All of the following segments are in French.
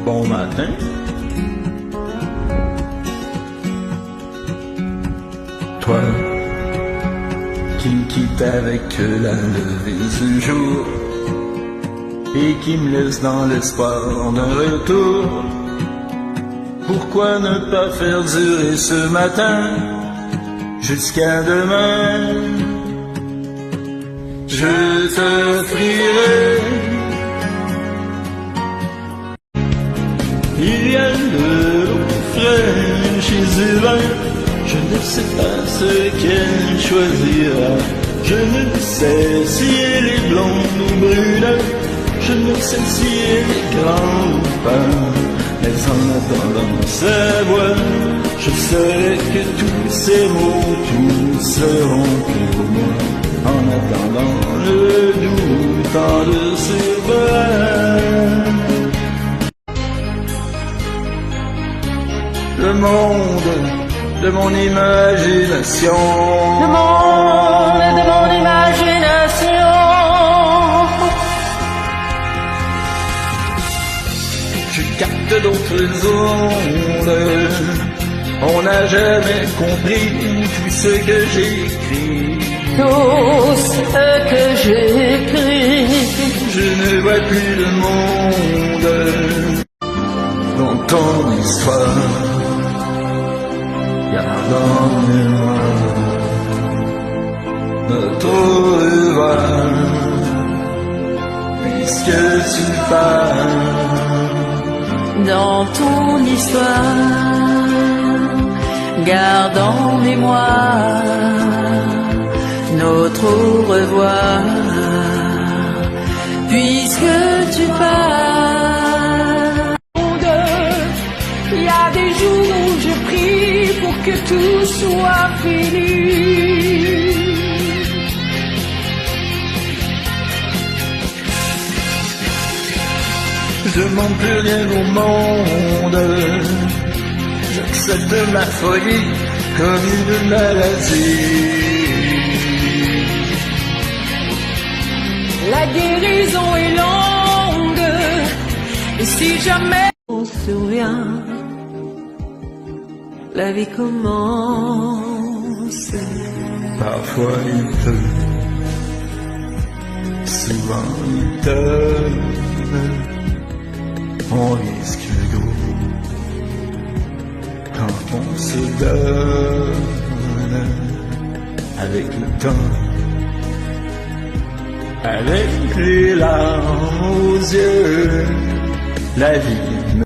bon matin. Toi, qui me quitte avec la levée du jour et qui me laisse dans l'espoir d'un retour. Pourquoi ne pas faire durer ce matin jusqu'à demain? Je t'offrirai. Il y a de l'eau fraîche chez Hubert. Je ne sais pas ce qu'elle choisira. Je ne sais si elle est blonde ou brune. Je ne sais si elle est grande ou pas. Mais en attendant sa voix, je sais que tous ces mots, tous seront pour moi. En attendant le doux temps de ses bras. Le monde de mon imagination. Le monde de mon imagination. Je capte d'autres ondes. On n'a jamais compris tout ce que j'écris. Tout ce que j'écris. Je ne vois plus le monde dans ton histoire. Garde en mémoire notre revoir, puisque tu pars. Dans ton histoire, garde en mémoire notre au revoir, puisque tu pars. Il y a des jours où je prie pour que tout soit fini. Je ne demande plus rien au monde. J'accepte ma folie comme une maladie. La guérison est longue, et si jamais on se souvient, la vie commence. Parfois il pleut, souvent il donne. On risque gros quand on se donne. Avec le temps, avec les larmes aux yeux, la vie me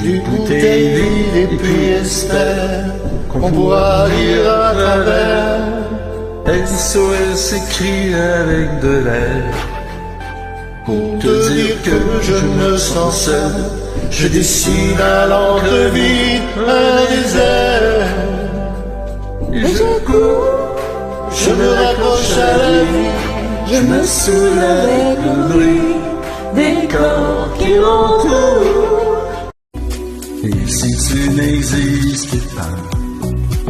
Des bouteilles vides et puis espère qu'on pourra lire à travers. SOS écrit avec de l'air. Pour te dire que je me sens seul, je dessine à l'encre vide un désert. Et je cours, Je me raccroche à la vie, je me saoule avec le bruit des corps qui m'entourent. Et si tu n'existais pas,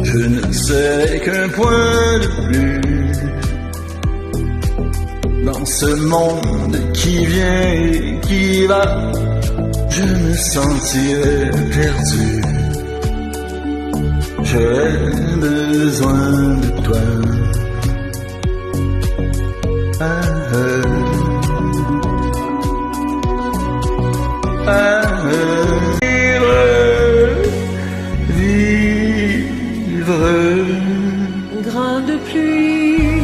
je ne serais qu'un point de plus dans ce monde qui vient et qui va. Je me sentirais perdu. J'aurais besoin de toi. Vivre. Grain de pluie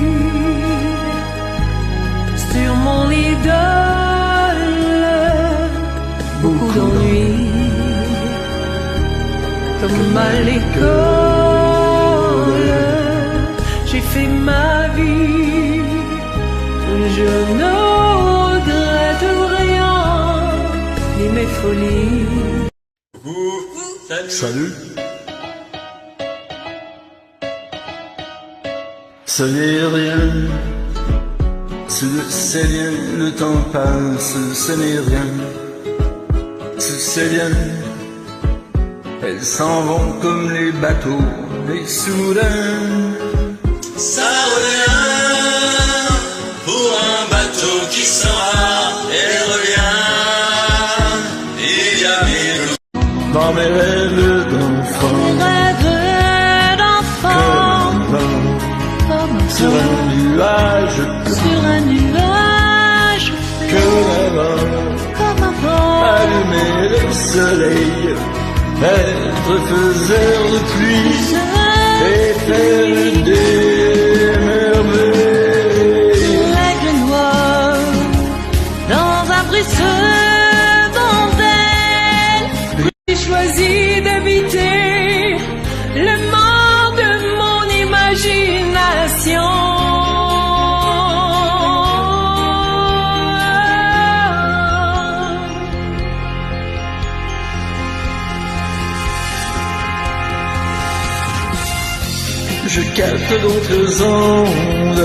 sur mon idole, beaucoup d'ennuis comme à l'école. J'ai fait ma vie, je ne regrette rien, ni mes folies. Salut. Ce n'est rien, tu le sais bien, le temps passe, ce n'est rien, tu sais bien, elles s'en vont comme les bateaux, et soudain, ça revient pour un bateau qui s'en va, elle revient, il y a mille dans mes rêves d'enfant, Rêve d'enfant, comme sur un nuage, que là-bas, comme avant, allumer le soleil, être faiseur de pluie et faire des merveilles. l'aigle noir dans un ruisseau d'ondelles. J'ai choisi d'habiter le monde de mon imagination. Je capte d'autres ondes,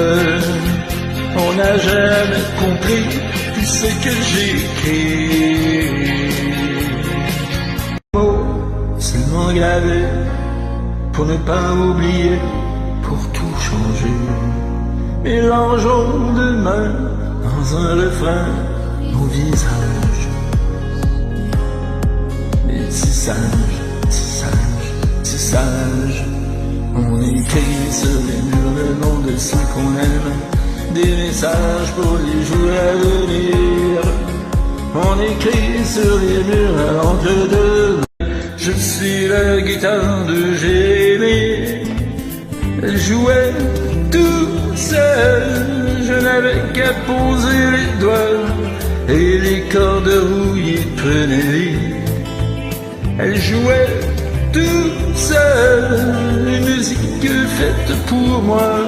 on n'a jamais compris tout ce que j'écris. Mots seulement gravés pour ne pas oublier, pour tout changer. Mélangeons demain dans un refrain nos visages. Et si sage, si sage, si sage. On écrit sur les murs le nom de ceux qu'on aime, des messages pour les jours à venir. On écrit sur les murs à l'encre de... Je suis la guitare de Jérémie. Elle jouait tout seul, je n'avais qu'à poser les doigts et les cordes rouillées prenaient vie. Elle jouait tout seul, une musique faite pour moi,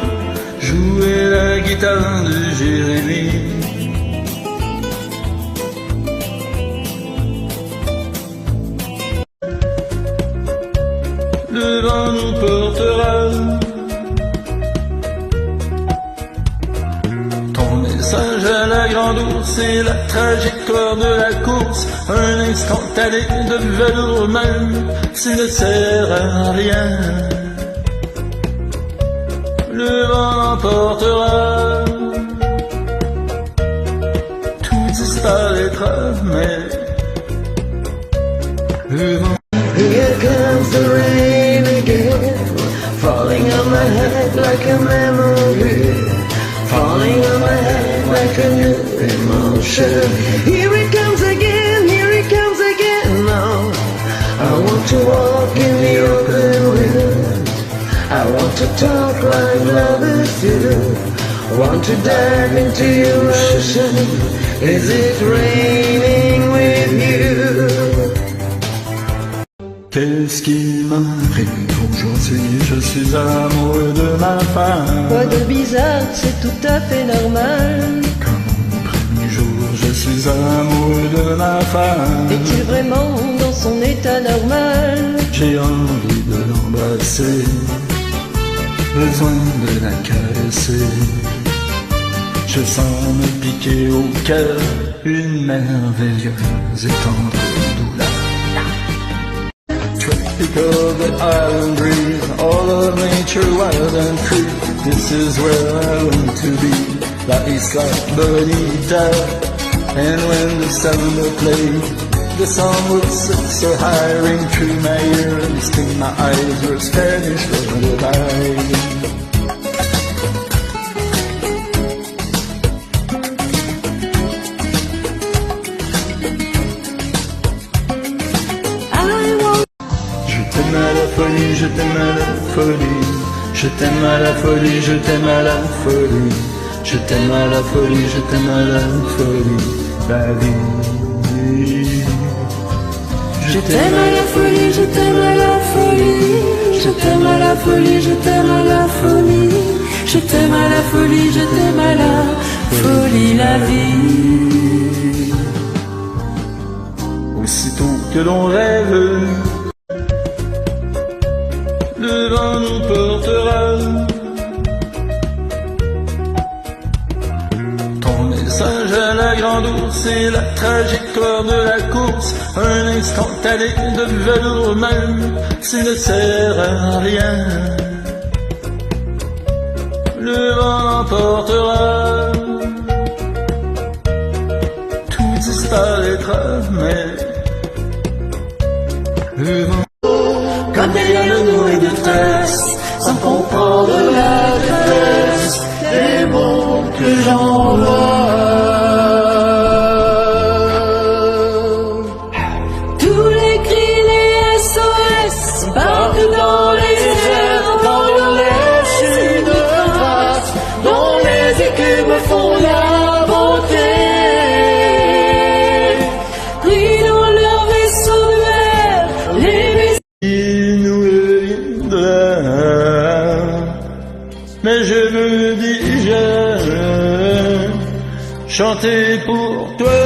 jouer la guitare de Jérémie. Le vent nous portera, ton message à la grande ours et la trajectoire de la course, un instantané de velours même, s'il ne sert à rien. Le vent emportera, tout disparaîtra, mais le vent... Here comes the rain again, falling on my head like a memory, falling on my head like a new emotion. Here it comes again, here it comes again now. I want to walk in the open wind, I want to talk like lovers do, want to dive into your ocean. Is it raining with you? Qu'est-ce qui m'arrive aujourd'hui? Je suis amoureux de ma femme. Quoi de bizarre, c'est tout à fait normal. Comme au premier jour, je suis amoureux de ma femme. Est-il vraiment dans son état normal? J'ai envie de l'embrasser, besoin de la caresser. Je sens me piquer au cœur une merveilleuse et tendre douleur. Tropical the island breeze, all of nature wild and free. This is where I want to be, La Isla Bonita. And when the samba plays, the song will sit so high, ring through my ear and sting my eyes with Spanish lullaby. Je t'aime à la folie, je t'aime à la folie, je t'aime à la folie, je t'aime à la folie, je t'aime à la folie, la vie. Je t'aime à la folie, je t'aime à la folie, je t'aime à la folie, je t'aime à la folie, je t'aime à la folie, je t'aime à la folie, la vie. Aussitôt que l'on rêve, le vent nous portera. Ton message à la grande ours et la trajectoire de la course, un instantané de velours même, s'il ne sert à rien. Le vent emportera, tout disparaîtra, mais vent. Comme des lions et de tresse, sans comprendre la détresse des mots que j'envoie. Tous les cris, les SOS, partout dans les airs, dans les Une trace dont les écumes font la bonté. pris dans leur vaisseau de mer, les vaisseaux. Il nous reviendra, mais je veux déjà chanter pour toi.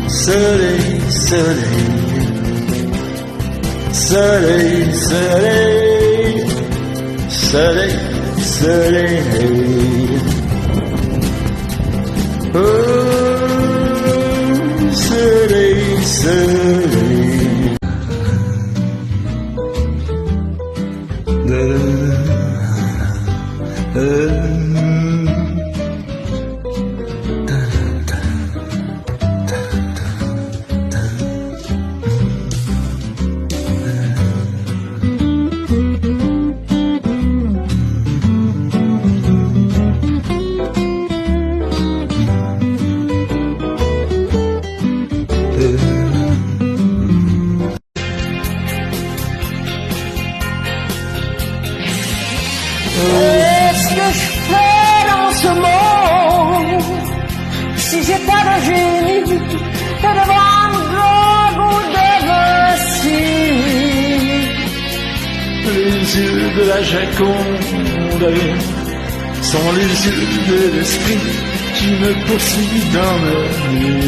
Soleil, soleil, soleil, soleil, soleil, soleil. Oh, soleil, soleil. Qu'est-ce que je fais dans ce monde si j'ai pas de génie et de Van Gogh ou de Vinci? Les yeux de la Jaconde sont les yeux de l'esprit qui me poursuit dans ma nuit.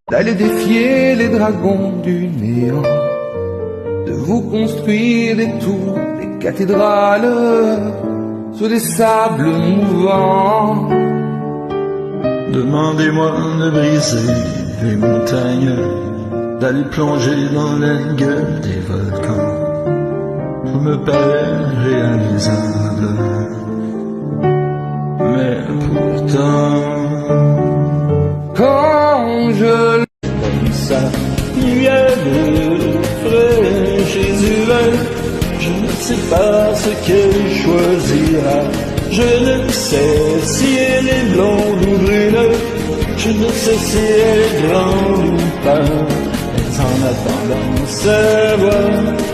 D'aller défier les dragons du néant, de vous construire des tours, des cathédrales sur des sables mouvants. Demandez-moi de briser les montagnes, d'aller plonger dans la gueule des volcans. Tout me paraît réalisable, mais pourtant, quand je comme ça, il y a de frais chez Hubert. Je ne sais pas ce qu'elle choisira. Je ne sais si elle est blonde ou brune. Je ne sais si elle est grande ou pas. Mais en attendant savoir,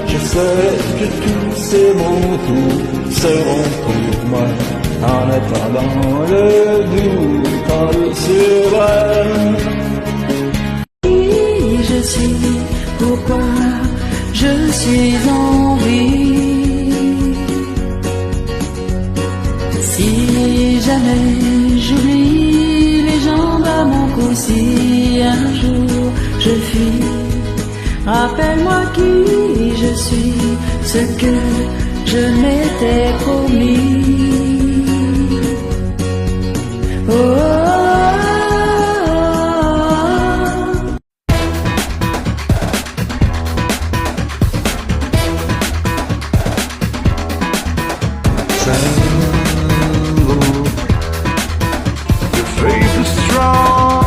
je saurai que tous ces mots tours seront pour moi. En attendant le doute en sera. Je suis, pourquoi je suis en vie. Si jamais j'oublie les jambes à mon cou, si un jour je fuis, rappelle-moi qui je suis, ce que je m'étais promis. Oh, oh, oh. Your faith is strong.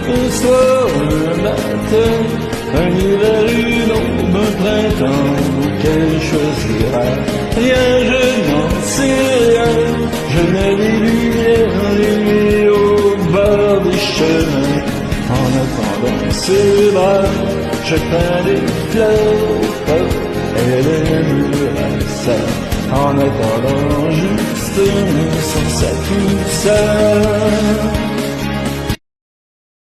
Un soir, un matin, un hiver, une aube, un printemps, qu'elle choisira. Rien, je n'en sais rien. Je mets des lumières, les nuits au bord des chemins. En attendant ses bras, je peins des fleurs. Elle aimera ça. En attendant juste sans ça tout ça.